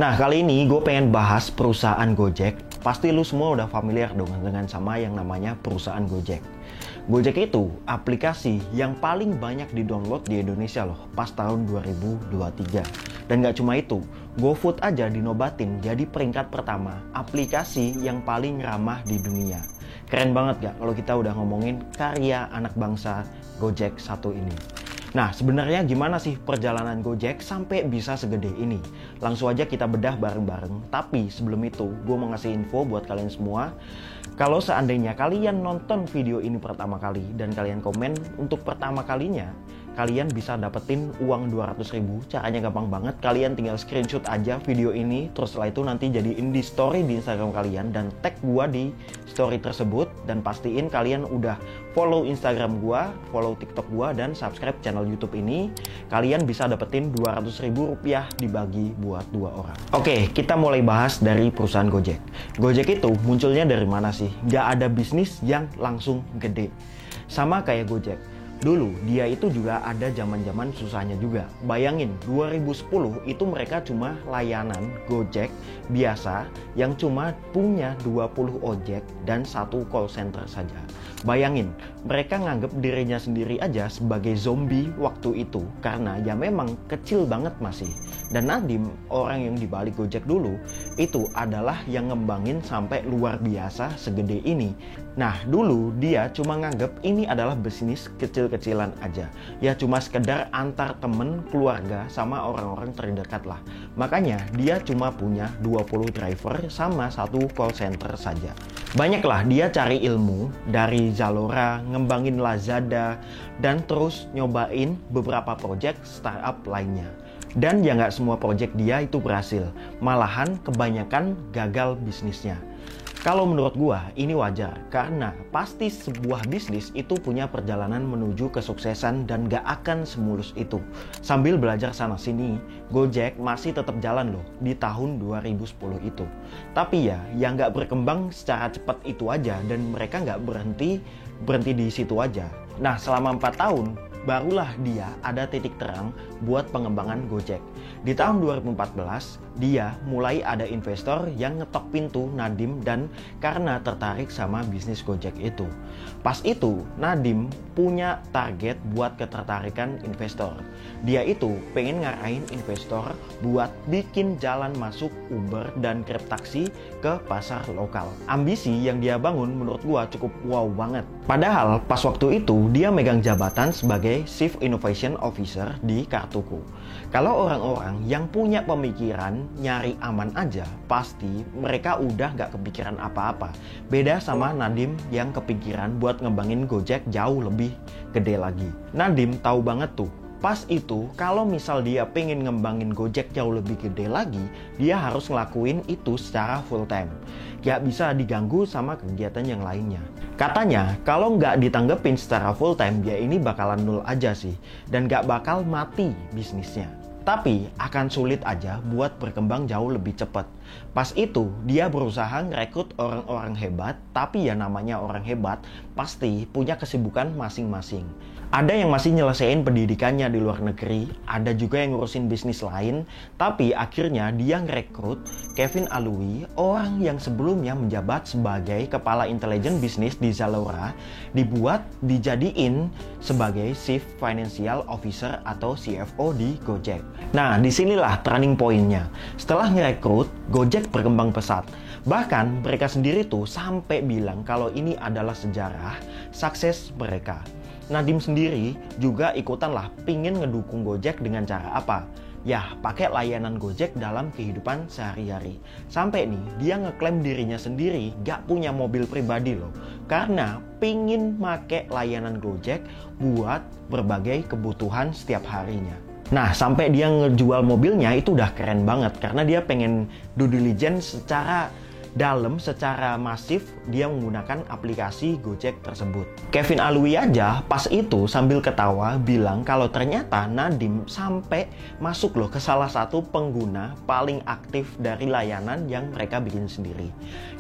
Nah, kali ini gue pengen bahas perusahaan Gojek. Pasti lu semua udah familiar dong dengan sama yang namanya perusahaan Gojek. Gojek itu aplikasi yang paling banyak di-download di Indonesia loh pas tahun 2023. Dan gak cuma itu, GoFood aja dinobatin jadi peringkat pertama aplikasi yang paling ramah di dunia. Keren banget gak kalau kita udah ngomongin karya anak bangsa Gojek satu ini. Nah, sebenarnya gimana sih perjalanan Gojek sampai bisa segede ini? Langsung aja kita bedah bareng-bareng. Tapi sebelum itu, gue mau ngasih info buat kalian semua. Kalau seandainya kalian nonton video ini pertama kali dan kalian komen untuk pertama kalinya, kalian bisa dapetin uang 200.000. Caranya gampang banget, kalian tinggal screenshot aja video ini, terus setelah itu nanti jadiin di story di Instagram kalian dan tag gua di story tersebut, dan pastiin kalian udah follow Instagram gua, follow TikTok gua, dan subscribe channel YouTube ini. Kalian bisa dapetin 200.000 rupiah dibagi buat 2 orang. Oke, kita mulai bahas dari perusahaan Gojek. Gojek itu munculnya dari mana sih? Gak ada bisnis yang langsung gede. Sama kayak Gojek. Dulu dia itu juga ada zaman-zaman susahnya juga. Bayangin 2010 itu mereka cuma layanan Gojek biasa yang cuma punya 20 ojek dan 1 call center saja. Bayangin, mereka nganggep dirinya sendiri aja sebagai zombie waktu itu karena ya memang kecil banget masih. Dan Nadim, orang yang dibalik Gojek dulu, itu adalah yang ngembangin sampai luar biasa segede ini. Nah, dulu dia cuma nganggep ini adalah bisnis kecil-kecilan aja. Ya cuma sekedar antar temen, keluarga, sama orang-orang terdekat lah. Makanya dia cuma punya 20 driver sama 1 call center saja. Banyaklah dia cari ilmu dari Zalora, ngembangin Lazada, dan terus nyobain beberapa project startup lainnya. Dan ya nggak semua project dia itu berhasil. Malahan kebanyakan gagal bisnisnya. Kalau menurut gua ini wajar karena pasti sebuah bisnis itu punya perjalanan menuju kesuksesan dan gak akan semulus itu. Sambil belajar sana sini, Gojek masih tetap jalan loh di tahun 2010 itu. Tapi ya yang gak berkembang secara cepat itu aja dan mereka gak berhenti di situ aja. Nah, selama 4 tahun barulah dia ada titik terang buat pengembangan Gojek. Di tahun 2014, dia mulai ada investor yang ngetok pintu Nadim dan karena tertarik sama bisnis Gojek itu. Pas itu, Nadim punya target buat ketertarikan investor. Dia itu pengen ngarahin investor buat bikin jalan masuk Uber dan Grab taksi ke pasar lokal. Ambisi yang dia bangun menurut gua cukup wow banget. Padahal pas waktu itu dia megang jabatan sebagai Chief Innovation Officer di Kartuku. Kalau orang-orang yang punya pemikiran nyari aman aja, pasti mereka udah gak kepikiran apa-apa. Beda sama Nadim yang kepikiran buat ngembangin Gojek jauh lebih gede lagi. Nadim tahu banget tuh, pas itu kalau misal dia pengen ngembangin Gojek jauh lebih gede lagi, dia harus ngelakuin itu secara full time. Gak bisa diganggu sama kegiatan yang lainnya. Katanya kalau nggak ditanggepin secara full time, dia ini bakalan nol aja sih. Dan gak bakal mati bisnisnya. Tapi akan sulit aja buat berkembang jauh lebih cepat. Pas itu dia berusaha ngerekrut orang-orang hebat, tapi ya namanya orang hebat pasti punya kesibukan masing-masing. Ada yang masih nyelesain pendidikannya di luar negeri, ada juga yang ngurusin bisnis lain, tapi akhirnya dia ngerekrut Kevin Alui, orang yang sebelumnya menjabat sebagai kepala intelijen bisnis di Zalora, dijadiin sebagai Chief Financial Officer atau CFO di Gojek. Nah, disinilah turning point-nya. Setelah ngerekrut, Gojek berkembang pesat. Bahkan mereka sendiri tuh sampai bilang kalau ini adalah sejarah sukses mereka. Nadim sendiri juga ikutan lah pingin ngedukung Gojek dengan cara apa? Ya, pakai layanan Gojek dalam kehidupan sehari-hari. Sampai nih, dia ngeklaim dirinya sendiri gak punya mobil pribadi loh. Karena pingin pakai layanan Gojek buat berbagai kebutuhan setiap harinya. Nah, sampai dia ngejual mobilnya itu udah keren banget. Karena dia pengen due diligence secara dalam, secara masif dia menggunakan aplikasi Gojek tersebut. Kevin Alui aja pas itu sambil ketawa bilang kalau ternyata Nadim sampai masuk loh ke salah satu pengguna paling aktif dari layanan yang mereka bikin sendiri.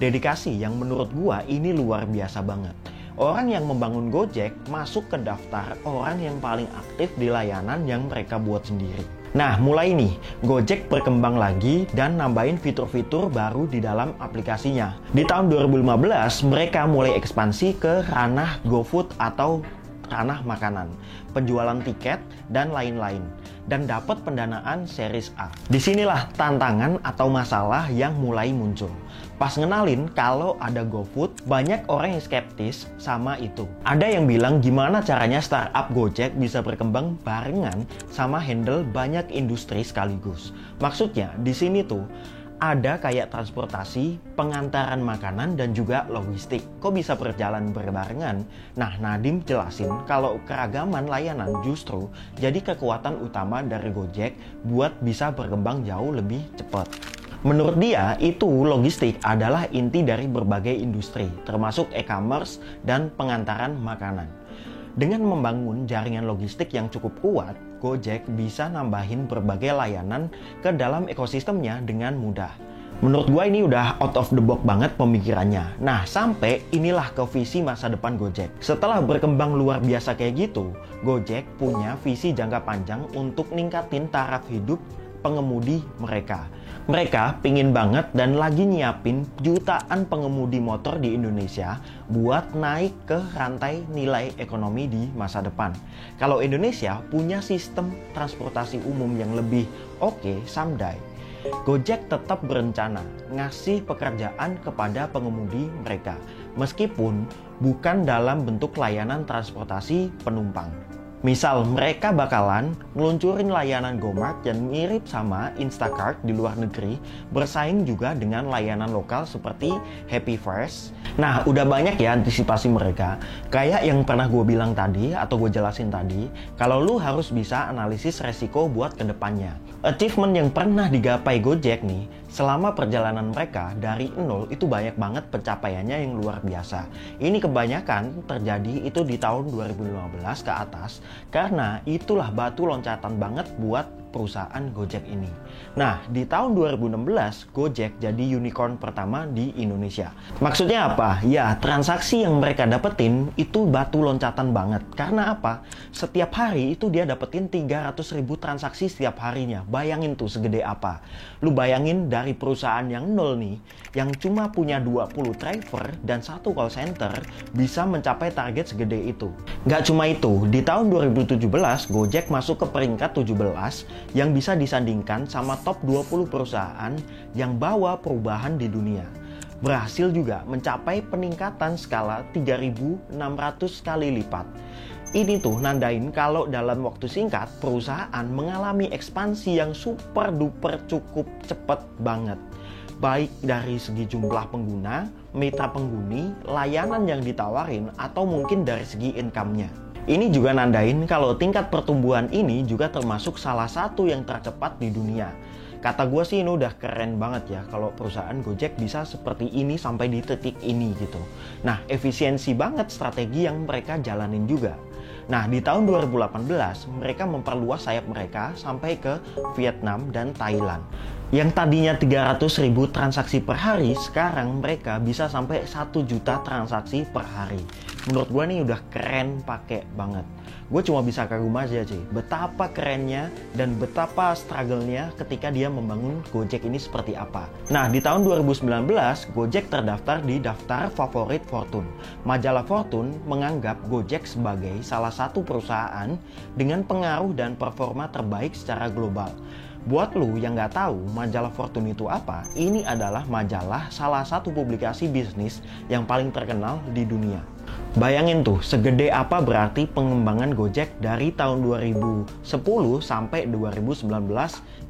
Dedikasi yang menurut gua ini luar biasa banget. Orang yang membangun Gojek masuk ke daftar orang yang paling aktif di layanan yang mereka buat sendiri. Nah, mulai nih, Gojek berkembang lagi dan nambahin fitur-fitur baru di dalam aplikasinya. Di tahun 2015, mereka mulai ekspansi ke ranah GoFood atau ranah makanan, penjualan tiket, dan lain-lain, dan dapat pendanaan series A. Disinilah tantangan atau masalah yang mulai muncul. Pas ngenalin kalau ada GoFood, banyak orang yang skeptis sama itu. Ada yang bilang gimana caranya startup Gojek bisa berkembang barengan sama handle banyak industri sekaligus. Maksudnya di sini tuh ada kayak transportasi, pengantaran makanan, dan juga logistik. Kok bisa berjalan berbarengan? Nah, Nadiem jelasin kalau keragaman layanan justru jadi kekuatan utama dari Gojek buat bisa berkembang jauh lebih cepat. Menurut dia, itu logistik adalah inti dari berbagai industri, termasuk e-commerce dan pengantaran makanan. Dengan membangun jaringan logistik yang cukup kuat, Gojek bisa nambahin berbagai layanan ke dalam ekosistemnya dengan mudah. Menurut gua ini udah out of the box banget pemikirannya. Nah, sampai inilah ke visi masa depan Gojek. Setelah berkembang luar biasa kayak gitu, Gojek punya visi jangka panjang untuk ningkatin taraf hidup pengemudi mereka. Mereka pingin banget dan lagi nyiapin jutaan pengemudi motor di Indonesia buat naik ke rantai nilai ekonomi di masa depan. Kalau Indonesia punya sistem transportasi umum yang lebih oke, someday, Gojek tetap berencana ngasih pekerjaan kepada pengemudi mereka, meskipun bukan dalam bentuk layanan transportasi penumpang. Misal mereka bakalan ngeluncurin layanan GoMart yang mirip sama Instacart di luar negeri, bersaing juga dengan layanan lokal seperti Happy Fresh. Nah, udah banyak ya antisipasi mereka. Kayak yang pernah gue bilang tadi atau gue jelasin tadi, kalau lu harus bisa analisis resiko buat kedepannya. Achievement yang pernah digapai Gojek nih, selama perjalanan mereka dari nol itu banyak banget pencapaiannya yang luar biasa. Ini kebanyakan terjadi itu di tahun 2015 ke atas, karena itulah batu loncatan banget buat perusahaan Gojek ini. Nah, di tahun 2016, Gojek jadi unicorn pertama di Indonesia. Maksudnya apa? Ya, transaksi yang mereka dapetin itu batu loncatan banget. Karena apa? Setiap hari itu dia dapetin 300.000 transaksi setiap harinya. Bayangin tuh segede apa. Lu bayangin dari perusahaan yang nol nih, yang cuma punya 20 driver dan 1 call center, bisa mencapai target segede itu. Nggak cuma itu, di tahun 2017, Gojek masuk ke peringkat 17 yang bisa disandingkan sama top 20 perusahaan yang bawa perubahan di dunia. Berhasil juga mencapai peningkatan skala 3.600 kali lipat. Ini tuh nandain kalau dalam waktu singkat perusahaan mengalami ekspansi yang super duper cukup cepet banget. Baik dari segi jumlah pengguna, mitra penghuni, layanan yang ditawarin, atau mungkin dari segi income-nya. Ini juga nandain kalau tingkat pertumbuhan ini juga termasuk salah satu yang tercepat di dunia. Kata gue sih ini udah keren banget ya kalau perusahaan Gojek bisa seperti ini sampai di titik ini gitu. Nah, efisiensi banget strategi yang mereka jalanin juga. Nah, di tahun 2018 mereka memperluas sayap mereka sampai ke Vietnam dan Thailand. Yang tadinya 300.000 transaksi per hari, sekarang mereka bisa sampai 1 juta transaksi per hari. Menurut gue nih udah keren pakai banget. Gue cuma bisa kagum aja sih, betapa kerennya dan betapa struggle-nya ketika dia membangun Gojek ini seperti apa. Nah, di tahun 2019, Gojek terdaftar di daftar favorit Fortune. Majalah Fortune menganggap Gojek sebagai salah satu perusahaan dengan pengaruh dan performa terbaik secara global. Buat lu yang nggak tahu majalah Fortune itu apa, ini adalah majalah salah satu publikasi bisnis yang paling terkenal di dunia. Bayangin tuh, segede apa berarti pengembangan Gojek dari tahun 2010 sampai 2019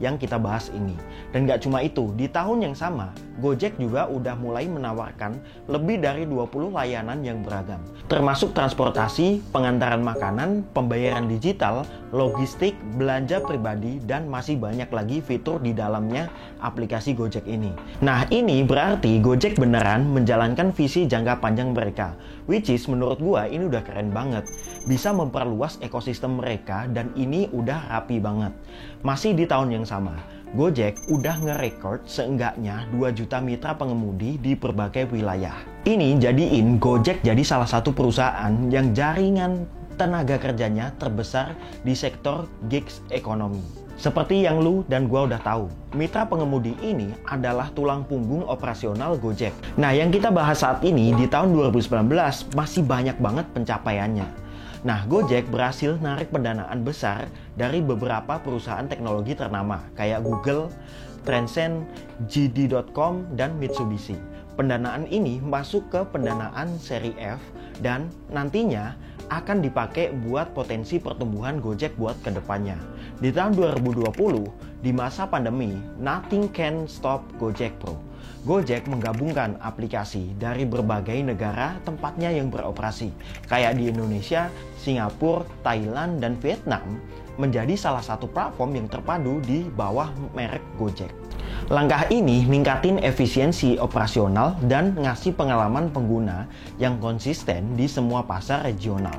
yang kita bahas ini. Dan gak cuma itu, di tahun yang sama, Gojek juga udah mulai menawarkan lebih dari 20 layanan yang beragam. Termasuk transportasi, pengantaran makanan, pembayaran digital, logistik, belanja pribadi, dan masih banyak lagi fitur di dalamnya aplikasi Gojek ini. Nah, ini berarti Gojek beneran menjalankan visi jangka panjang mereka, which is menurut gua ini udah keren banget. Bisa memperluas ekosistem mereka dan ini udah rapi banget. Masih di tahun yang sama, Gojek udah nge-record seenggaknya 2 juta mitra pengemudi di berbagai wilayah. Ini jadiin Gojek jadi salah satu perusahaan yang jaringan tenaga kerjanya terbesar di sektor gigs ekonomi. Seperti yang lu dan gua udah tahu, mitra pengemudi ini adalah tulang punggung operasional Gojek. Nah, yang kita bahas saat ini di tahun 2019 masih banyak banget pencapaiannya. Nah, Gojek berhasil narik pendanaan besar dari beberapa perusahaan teknologi ternama kayak Google, Tencent, JD.com, dan Mitsubishi. Pendanaan ini masuk ke pendanaan seri F dan nantinya akan dipakai buat potensi pertumbuhan Gojek buat kedepannya. Di tahun 2020, di masa pandemi, nothing can stop Gojek Bro. Gojek menggabungkan aplikasi dari berbagai negara tempatnya yang beroperasi, kayak di Indonesia, Singapura, Thailand, dan Vietnam, menjadi salah satu platform yang terpadu di bawah merek Gojek. Langkah ini ningkatin efisiensi operasional dan ngasih pengalaman pengguna yang konsisten di semua pasar regional.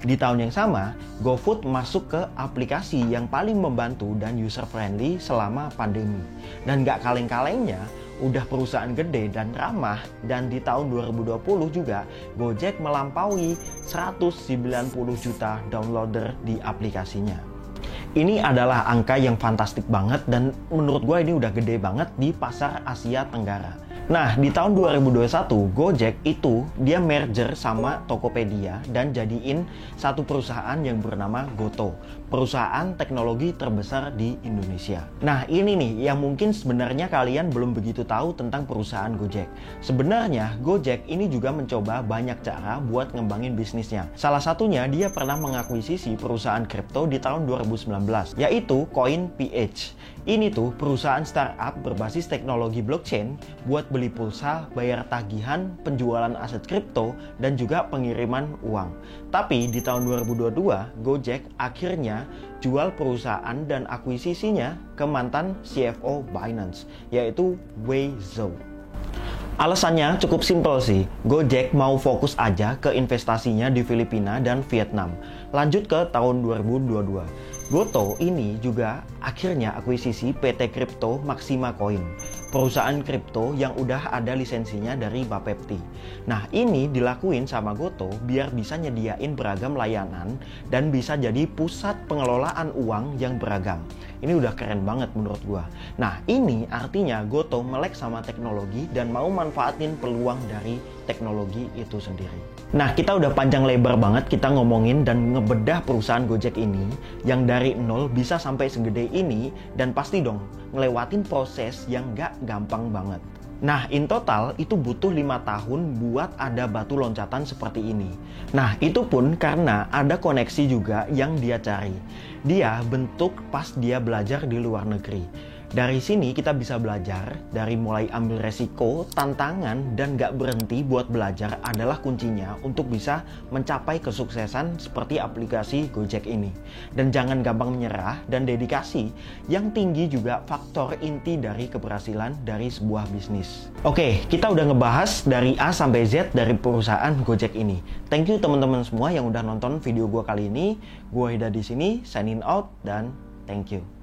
Di tahun yang sama, GoFood masuk ke aplikasi yang paling membantu dan user-friendly selama pandemi. Dan gak kaleng-kalengnya, udah perusahaan gede dan ramah, dan di tahun 2020 juga Gojek melampaui 190 juta downloader di aplikasinya. Ini adalah angka yang fantastik banget dan menurut gue ini udah gede banget di pasar Asia Tenggara. Nah, di tahun 2021, Gojek itu dia merger sama Tokopedia dan jadiin satu perusahaan yang bernama Goto, perusahaan teknologi terbesar di Indonesia. Nah, ini nih yang mungkin sebenarnya kalian belum begitu tahu tentang perusahaan Gojek. Sebenarnya, Gojek ini juga mencoba banyak cara buat ngembangin bisnisnya. Salah satunya dia pernah mengakuisisi perusahaan kripto di tahun 2019, yaitu CoinPH. Ini tuh perusahaan startup berbasis teknologi blockchain buat beli pulsa, bayar tagihan, penjualan aset kripto, dan juga pengiriman uang. Tapi di tahun 2022, Gojek akhirnya jual perusahaan dan akuisisinya ke mantan CFO Binance, yaitu Wei Zhou. Alasannya cukup simpel sih, Gojek mau fokus aja ke investasinya di Filipina dan Vietnam. Lanjut ke tahun 2022. Goto ini juga akhirnya akuisisi PT Kripto Maxima Coin, perusahaan kripto yang udah ada lisensinya dari Bapepti. Nah, ini dilakuin sama Goto biar bisa nyediain beragam layanan dan bisa jadi pusat pengelolaan uang yang beragam. Ini udah keren banget menurut gua. Nah, ini artinya Goto melek sama teknologi dan mau manfaatin peluang dari teknologi itu sendiri. Nah, kita udah panjang lebar banget kita ngomongin dan ngebedah perusahaan Gojek ini yang dari nol bisa sampai segede ini, dan pasti dong ngelewatin proses yang gak gampang banget. Nah, in total itu butuh 5 tahun buat ada batu loncatan seperti ini. Nah, itu pun karena ada koneksi juga yang dia cari. Dia bentuk pas dia belajar di luar negeri. Dari sini kita bisa belajar, dari mulai ambil resiko, tantangan, dan gak berhenti buat belajar adalah kuncinya untuk bisa mencapai kesuksesan seperti aplikasi Gojek ini. Dan jangan gampang menyerah dan dedikasi yang tinggi juga faktor inti dari keberhasilan dari sebuah bisnis. Oke, kita udah ngebahas dari A sampai Z dari perusahaan Gojek ini. Thank you teman-teman semua yang udah nonton video gua kali ini. Gua Hida di sini, signing out, dan thank you.